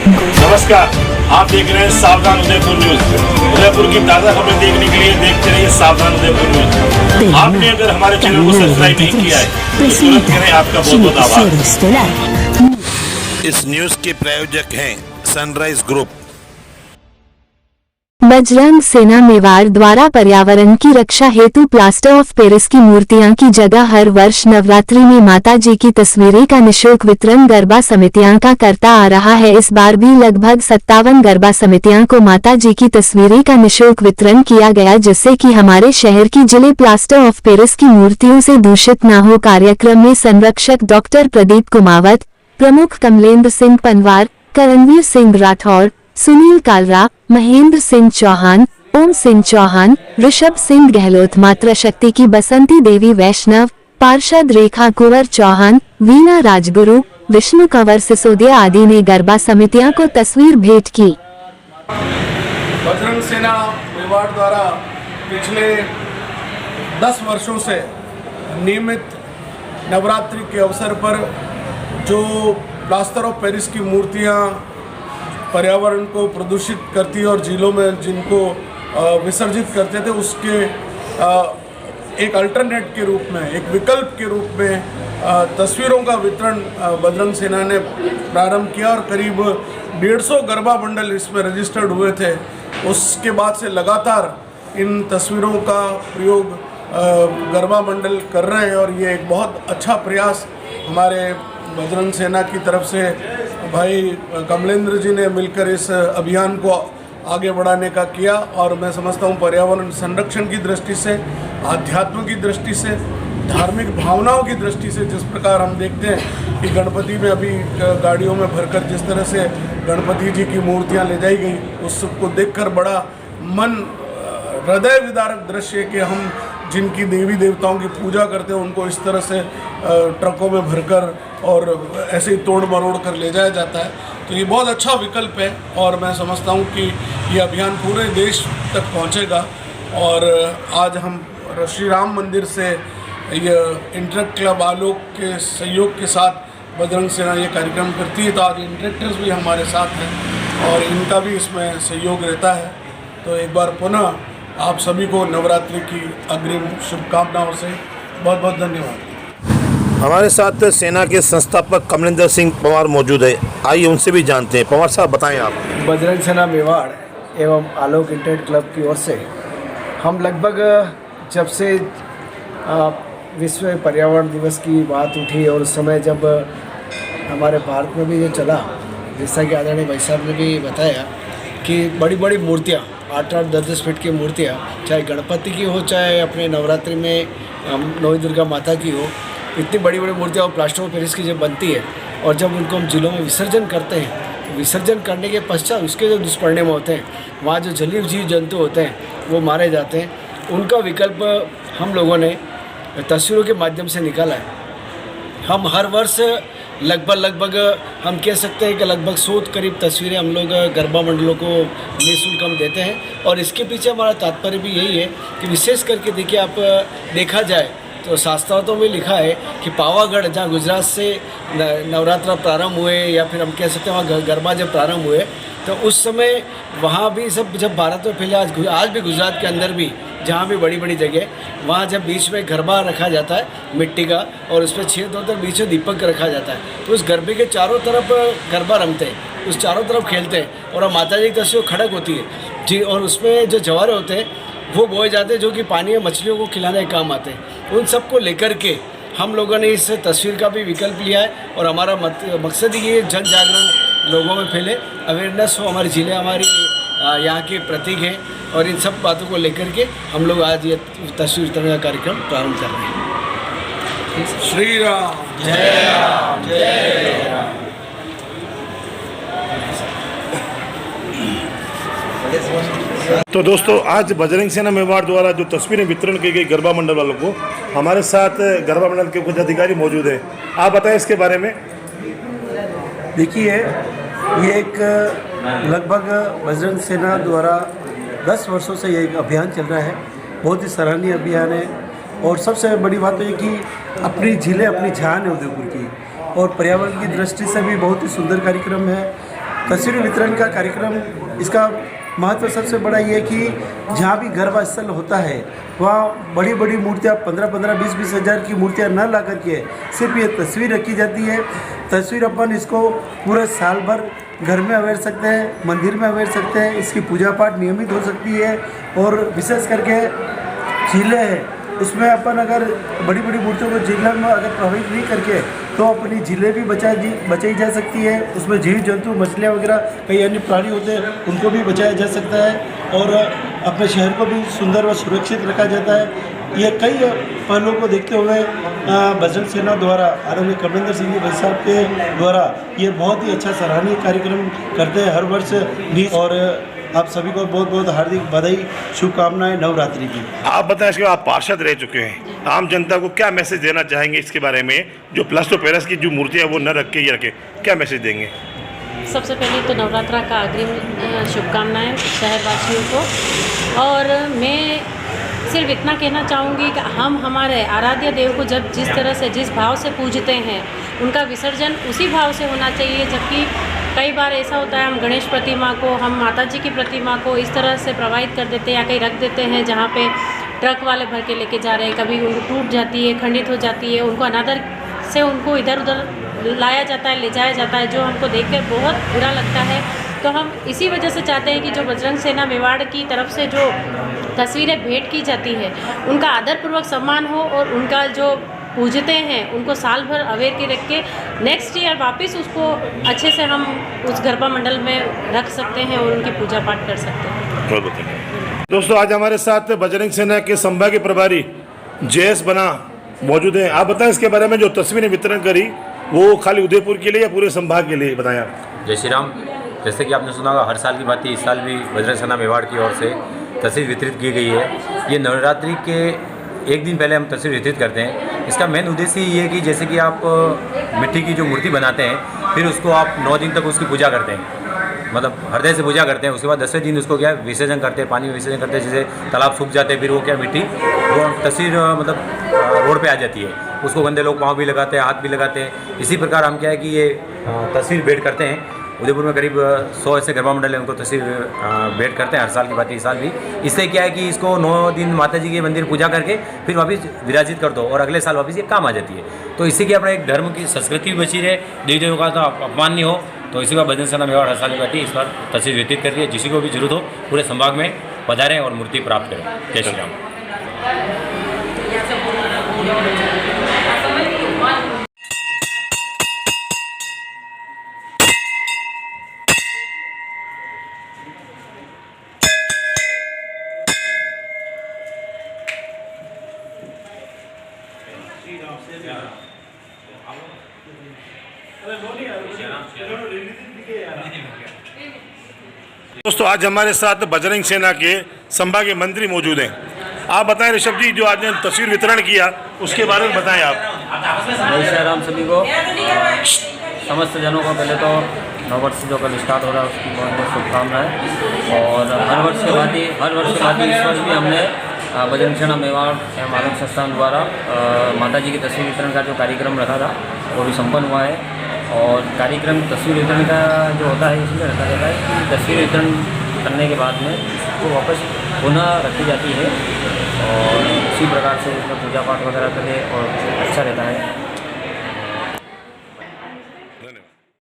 नमस्कार, आप देख रहे हैं सावधान उदयपुर न्यूज। उदयपुर की ताज़ा खबरें देखने के लिए देखते रहिए सावधान उदयपुर न्यूज। आपने अगर हमारे चैनल को सब्सक्राइब नहीं किया है तो तुरंत करें। आपका बहुत बहुत आभार। इस न्यूज के प्रायोजक हैं सनराइज ग्रुप। बजरंग सेना मेवाड़ द्वारा पर्यावरण की रक्षा हेतु प्लास्टर ऑफ पेरिस की मूर्तियां की जगह हर वर्ष नवरात्रि में माता जी की तस्वीरें का निःशुल्क वितरण गरबा समितियां का करता आ रहा है। इस बार भी लगभग 57 गरबा समितियां को माता जी की तस्वीरें का निःशुल्क वितरण किया गया, जिससे कि हमारे शहर की जिले प्लास्टर ऑफ पेरिस की मूर्तियों से दूषित न हो। कार्यक्रम में संरक्षक डॉक्टर प्रदीप कुमावत, प्रमुख कमलेंद्र सिंह पनवार, करणवीर सिंह राठौर, सुनील कालरा, महेंद्र सिंह चौहान, ओम सिंह चौहान, ऋषभ सिंह गहलोत, मातृ शक्ति की बसंती देवी वैष्णव, पार्षद रेखा कुंवर चौहान, वीना राजगुरु, विष्णु कंवर सिसोदिया आदि ने गरबा समितियां को तस्वीर भेंट की। बजरंग सेना मेवाड़ द्वारा पिछले 10 वर्षों से नियमित नवरात्रि के अवसर पर जो प्लास्टर ऑफ पेरिस की मूर्तियां पर्यावरण को प्रदूषित करती और झीलों में जिनको विसर्जित करते थे, उसके एक अल्टरनेट के रूप में, एक विकल्प के रूप में तस्वीरों का वितरण बजरंग सेना ने प्रारंभ किया और करीब 150 गरबा बंडल इसमें रजिस्टर्ड हुए थे। उसके बाद से लगातार इन तस्वीरों का प्रयोग गरबा बंडल कर रहे हैं और ये एक बहुत अच्छा प्रयास हमारे बजरंग सेना की तरफ से भाई कमलेंद्र जी ने मिलकर इस अभियान को आगे बढ़ाने का किया। और मैं समझता हूँ पर्यावरण संरक्षण की दृष्टि से, आध्यात्म की दृष्टि से, धार्मिक भावनाओं की दृष्टि से, जिस प्रकार हम देखते हैं कि गणपति में अभी गाड़ियों में भरकर जिस तरह से गणपति जी की मूर्तियाँ ले जाई गई, उसको देखकर बड़ा मन हृदय विदारक दृश्य है कि हम जिनकी देवी देवताओं की पूजा करते हैं उनको इस तरह से ट्रकों में भरकर और ऐसे ही तोड़ मरोड़ कर ले जाया जाता है। तो ये बहुत अच्छा विकल्प है और मैं समझता हूँ कि ये अभियान पूरे देश तक पहुँचेगा। और आज हम श्री राम मंदिर से ये इंटरेक्ट क्लब आलोक के सहयोग के साथ बजरंग सेना ये कार्यक्रम करती है, तो आज इंटरेक्टर्स भी हमारे साथ हैं और इनका भी इसमें सहयोग रहता है। तो एक बार पुनः आप सभी को नवरात्रि की अग्रिम शुभकामनाओं से बहुत बहुत धन्यवाद। हमारे साथ सेना के संस्थापक कमलेंद्र सिंह पंवार मौजूद है। आइए उनसे भी जानते हैं। पंवार साहब बताएं आप। बजरंग सेना मेवाड़ एवं आलोक इंटरनेट क्लब की ओर से हम लगभग जब से विश्व पर्यावरण दिवस की बात उठी और उस समय जब हमारे भारत में भी ये चला, जैसा कि आदरणीय भाई साहब ने भी बताया कि बड़ी बड़ी मूर्तियाँ 8-8, 10-10 फीट की मूर्तियाँ, चाहे गणपति की हो चाहे अपने नवरात्रि में नौ दुर्गा माता की हो, इतनी बड़ी बड़ी मूर्तियाँ और प्लास्टर ऑफ पेरिस की जब बनती है और जब उनको हम जिलों में विसर्जन करते हैं, तो विसर्जन करने के पश्चात उसके जो दुष्परिणाम होते हैं, वहाँ जो जलीय जीव जंतु होते हैं वो मारे जाते हैं। उनका विकल्प हम लोगों ने तस्वीरों के माध्यम से निकाला है। हम हर वर्ष लगभग हम कह सकते हैं कि लगभग 100 करीब तस्वीरें हम लोग गरबा मंडलों को निःशुल्क हम देते हैं। और इसके पीछे हमारा तात्पर्य भी यही है कि विशेष करके देखिए, आप देखा जाए तो शास्त्रों में लिखा है कि पावागढ़, जहाँ गुजरात से नवरात्र प्रारंभ हुए या फिर हम कह सकते हैं वहाँ गरबा जब प्रारंभ हुए, तो उस समय वहाँ भी सब जब भारत में फैले, आज भी गुजरात के अंदर भी जहाँ भी बड़ी बड़ी जगह, वहाँ जब बीच में गरबा रखा जाता है मिट्टी का और उसमें छेद होता है, बीच में दीपक रखा जाता है, तो उस गरबे के चारों तरफ गरबा रमते हैं, उस चारों तरफ खेलते हैं और माता जी की तस्वीर खड़क होती है जी। और उसमें जो जवारे होते हैं वो बोए जाते हैं, जो कि पानी में मछलियों को खिलाने के काम आते हैं। उन सबको लेकर के हम लोगों ने इस तस्वीर का भी विकल्प लिया है और हमारा मकसद ये जन जागरण लोगों में फैले, अवेयरनेस हो, हमारे ज़िले हमारी यहाँ के प्रतीक हैं और इन सब बातों को लेकर के हम लोग आज ये तस्वीर वितरण का कार्यक्रम प्रारंभ कर रहे हैं। श्री राम जय राम जय राम। तो दोस्तों, आज बजरंग सेना मेवाड़ द्वारा जो तस्वीरें वितरण की गई गरबा मंडल वालों को, हमारे साथ गरबा मंडल के कुछ अधिकारी मौजूद हैं। आप बताएं इसके बारे में। देखिए, ये एक लगभग बजरंग सेना द्वारा 10 वर्षों से ये एक अभियान चल रहा है। बहुत ही सराहनीय अभियान है और सबसे बड़ी बात तो ये कि अपनी झीलें अपनी जान है उदयपुर की और पर्यावरण की दृष्टि से भी बहुत ही सुंदर कार्यक्रम है। तस्वीर वितरण का कार्यक्रम, इसका महत्व सबसे बड़ा ये है कि जहाँ भी गरबा स्थल होता है वहाँ बड़ी बड़ी मूर्तियाँ 15-15, 20-20 हज़ार की मूर्तियाँ न ला करके सिर्फ ये तस्वीर रखी जाती है। तस्वीर अपन इसको पूरे साल भर घर में अवेयर सकते हैं, मंदिर में अवेयर सकते हैं, इसकी पूजा पाठ नियमित हो सकती है। और विशेष करके झीलें हैं, उसमें अपन अगर बड़ी बड़ी मूर्तियों को झीलों में अगर प्रभावित नहीं करके तो अपनी झीलें भी बचाई जा सकती है। उसमें जीव जंतु, मछलियाँ वगैरह कई अन्य प्राणी होते हैं, उनको भी बचाया जा सकता है और अपने शहर को भी सुंदर व सुरक्षित रखा जाता है। ये कई पहलुओं को देखते हुए बजरंग सेना द्वारा आदरणीय कमलेंद्र सिंह जी भाई साहब के द्वारा ये बहुत ही अच्छा सराहनीय कार्यक्रम करते हैं हर वर्ष भी। और आप सभी को बहुत बहुत हार्दिक बधाई, शुभकामनाएं नवरात्रि की। आप बताएं, इसके बाद आप पार्षद रह चुके हैं, आम जनता को क्या मैसेज देना चाहेंगे इसके बारे में, जो प्लास्टर ऑफ पेरिस की जो मूर्तियाँ वो न रख के ये रखे, क्या मैसेज देंगे? सबसे पहले तो नवरात्रा का अग्रिम शुभकामनाएं शहरवासियों को। और मैं सिर्फ इतना कहना चाहूँगी कि हम हमारे आराध्य देव को जब जिस तरह से, जिस भाव से पूजते हैं, उनका विसर्जन उसी भाव से होना चाहिए। जबकि कई बार ऐसा होता है, हम गणेश प्रतिमा को, हम माता जी की प्रतिमा को इस तरह से प्रवाहित कर देते हैं या कहीं रख देते हैं जहाँ पे ट्रक वाले भर के लेके जा रहे हैं, कभी उनको टूट जाती है, खंडित हो जाती है, उनको अनादर से उनको इधर उधर लाया जाता है, ले जाया जाता है, जो हमको देखकर बहुत बुरा लगता है। तो हम इसी वजह से चाहते हैं कि जो बजरंग सेना मेवाड़ की तरफ से जो तस्वीरें भेंट की जाती है, उनका आदरपूर्वक सम्मान हो और उनका जो पूजते हैं उनको साल भर अवेयर के रख के नेक्स्ट ईयर वापस उसको अच्छे से हम उस गरबा मंडल में रख सकते हैं और उनकी पूजा पाठ कर सकते हैं। बहुत बहुत दोस्तों, आज हमारे साथ बजरंग सेना के संभागीय प्रभारी जयेश बना मौजूद हैं। आप बताएं इसके बारे में, जो तस्वीरें वितरण करी वो खाली उदयपुर के लिए या पूरे संभाग के लिए, बताएं आप। जय श्री राम। जैसे कि आपने सुना होगा, हर साल की बात इस साल भी बजरंग सेना मेवाड़ की ओर से तस्वीर वितरित की गई है। ये नवरात्रि के एक दिन पहले हम तस्वीर वितरित करते हैं। इसका मेन उद्देश्य ये है कि जैसे कि आप मिट्टी की जो मूर्ति बनाते हैं, फिर उसको आप 9 दिन तक उसकी पूजा करते हैं, मतलब हृदय से पूजा करते हैं। उसके बाद 10वें दिन उसको क्या विसर्जन करते हैं, पानी में विसर्जन करते हैं। जैसे तालाब सूख जाते हैं, फिर वो क्या मिट्टी वो तस्वीर मतलब रोड पे आ जाती है। उसको गंदे लोग पाँव भी लगाते हैं, हाथ भी लगाते हैं। इसी प्रकार हम क्या है कि ये तस्वीर भेंट करते हैं। उदयपुर में करीब 100 ऐसे गरबा मंडल है, उनको तस्वीर भेंट करते हैं हर साल की बात इस साल भी। इससे क्या है कि इसको 9 दिन माता जी के मंदिर पूजा करके फिर वापस विराजित कर दो और अगले साल वापस ये काम आ जाती है। तो इससे कि अपना एक धर्म की संस्कृति भी बची रहे, देवी देवों का तो अपमान नहीं हो। तो इसी बार बजरंग सेना मेवाड़ हर साल की बात इस बार तस्वीर व्यतीत कर रही है। जिसी को भी जरूरत हो पूरे संभाग में पधारें और मूर्ति प्राप्त करें। जय श्री राम। दोस्तों, आज हमारे साथ बजरंग सेना के संभागीय मंत्री मौजूद हैं। आप बताएं ऋषभ जी, जो आज ने तस्वीर वितरण किया उसके बारे में बताएं आप। जय श्री राम सभी को, समस्त जनों को पहले तो नववर्ष जो कल स्टार्ट हो रहा है उसकी बहुत बहुत शुभकामनाएं। और हर वर्ष के बाद ही इस वर्ष भी हमने बजरंग सेना मेवाड़ एवं आलोक संस्थान द्वारा माता जी की तस्वीर वितरण का जो कार्यक्रम रखा था वो भी संपन्न हुआ है। और कार्यक्रम तस्वीर वितरण का जो होता है इसमें रखा जाता है कि तस्वीर वितरण करने के बाद में वो वापस पुनः रखी जाती है और इसी प्रकार से उसमें पूजा पाठ वगैरह करें और अच्छा रहता है।